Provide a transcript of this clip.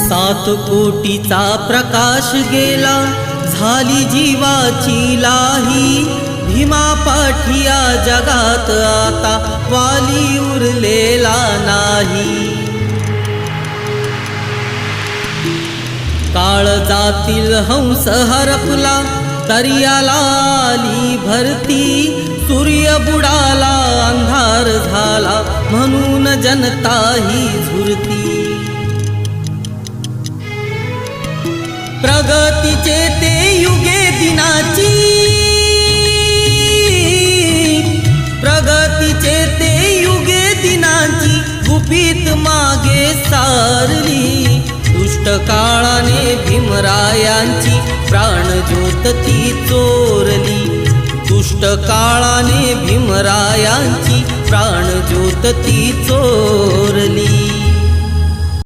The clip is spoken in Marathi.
सात कोटीचा प्रकाश गेला, झाली जीवाची लाही। भीमा पाठिया जगात आता वाली उरलेला नाही। काळजातील हंस हरपला, दर्याला आली भरती। सूर्य बुडाला, अंधार झाला, म्हणून जनता ही झुरती। प्रगतीचे ते युगे दिनाची, प्रगतीचे ते युगे दिनाची गुपित मागे सारली। दुष्ट काळाने भीमरायांची प्राणज्योत ती चोरली। दुष्ट काळाने भीमरायांची प्राणज्योत ती चोरली।